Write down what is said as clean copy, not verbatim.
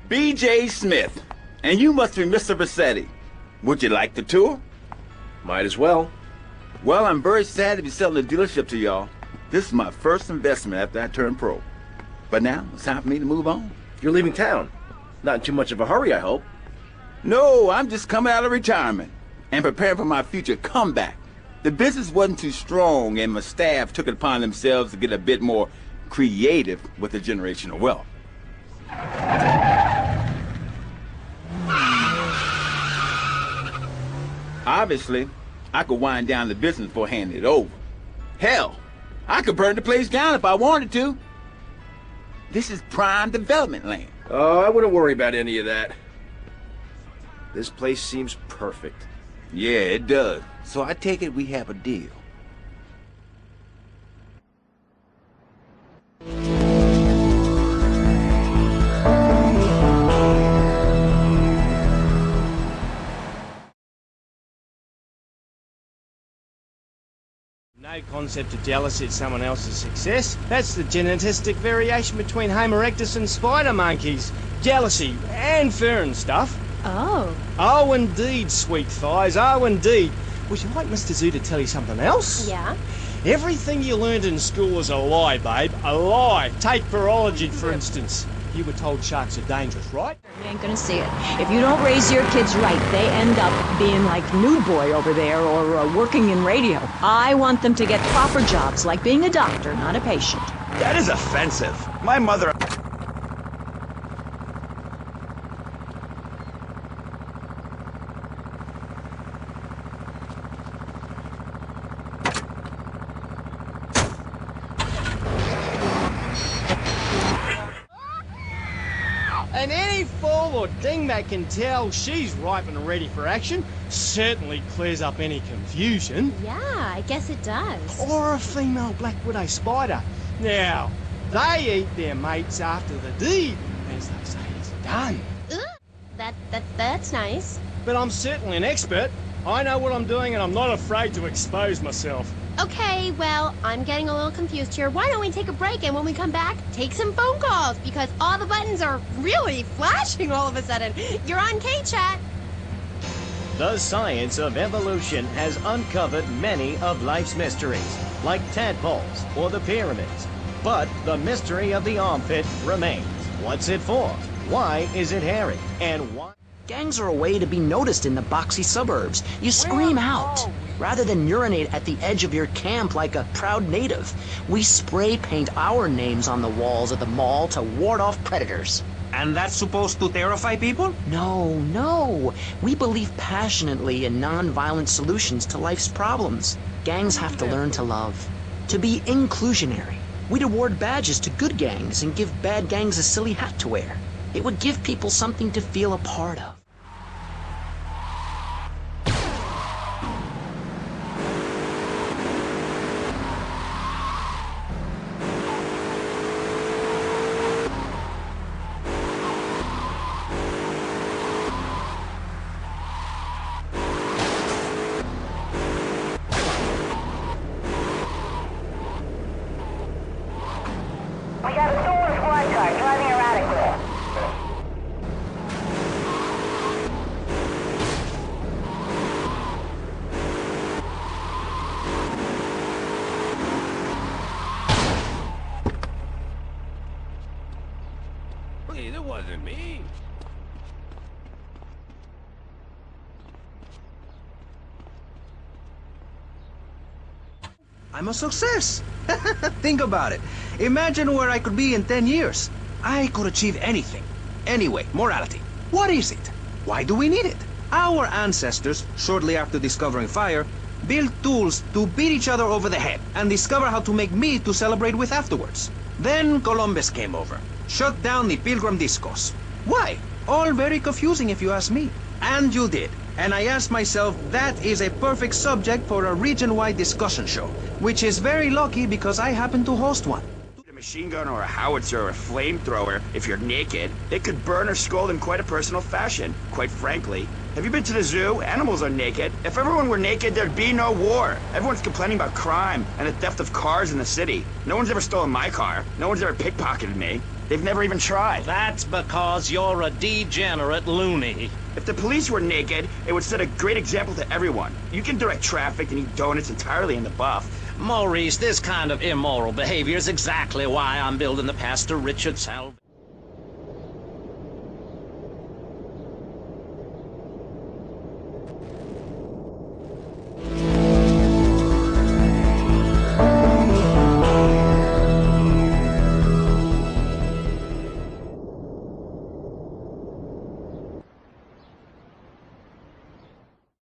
B.J. Smith, and you must be Mr. Bassetti. Would you like the tour? Might as well. Well, I'm very sad to be selling the dealership to y'all. This is my first investment after I turned pro. But now, it's time for me to move on. You're leaving town. Not in too much of a hurry, I hope. No, I'm just coming out of retirement and preparing for my future comeback. The business wasn't too strong, and my staff took it upon themselves to get a bit more creative with the generation of wealth. Obviously, I could wind down the business before handing it over. Hell, I could burn the place down if I wanted to. This is prime development land. Oh, I wouldn't worry about any of that. This place seems perfect. Yeah, it does. So I take it we have a deal. No concept of jealousy at someone else's success. That's the genetistic variation between Homo erectus and spider monkeys. Jealousy and fur and stuff. Oh. Oh, indeed, sweet thighs. Oh, indeed. Would you like Mr. Zoo to tell you something else? Yeah? Everything you learned in school is a lie, babe. A lie. Take virology, for instance. You were told sharks are dangerous, right? You ain't gonna see it. If you don't raise your kids right, they end up being like Nude Boy over there or working in radio. I want them to get proper jobs, like being a doctor, not a patient. That is offensive. My mother... And any fool or dingbat can tell she's ripe and ready for action. Certainly clears up any confusion. Yeah, I guess it does. Or a female black widow spider. Now, they eat their mates after the deed, as they say it's done. That's nice. But I'm certainly an expert. I know what I'm doing and I'm not afraid to expose myself. Okay, well, I'm getting a little confused here. Why don't we take a break, and when we come back, take some phone calls, because all the buttons are really flashing all of a sudden. You're on K-Chat. The science of evolution has uncovered many of life's mysteries, like tadpoles or the pyramids. But the mystery of the armpit remains. What's it for? Why is it hairy? And why? Gangs are a way to be noticed in the boxy suburbs. You scream out. Rather than urinate at the edge of your camp like a proud native, we spray paint our names on the walls of the mall to ward off predators. And that's supposed to terrify people? No. We believe passionately in non-violent solutions to life's problems. Gangs have to learn to love, to be inclusionary. We'd award badges to good gangs and give bad gangs a silly hat to wear. It would give people something to feel a part of. We got a stolen squad car driving erratically. Wait, it wasn't me. I'm a success. Think about it. Imagine where I could be in 10 years. I could achieve anything. Anyway, morality. What is it? Why do we need it? Our ancestors, shortly after discovering fire, built tools to beat each other over the head and discover how to make meat to celebrate with afterwards. Then Columbus came over, shut down the Pilgrim Discos. Why? All very confusing if you ask me. And you did. And I asked myself, that is a perfect subject for a region-wide discussion show, which is very lucky because I happen to host one. A machine gun or a howitzer or a flamethrower, if you're naked, they could burn or scold in quite a personal fashion. Quite frankly, Have you been to the zoo? Animals are naked. If everyone were naked, there'd be no war. Everyone's complaining about crime and the theft of cars in the city. No one's ever stolen my car. No one's ever pickpocketed me. They've never even tried. That's because you're a degenerate loony. If the police were naked, it would set a great example to everyone. You can direct traffic and eat donuts entirely in the buff. Maurice, this kind of immoral behavior is exactly why I'm building the Pastor Richard Salvation.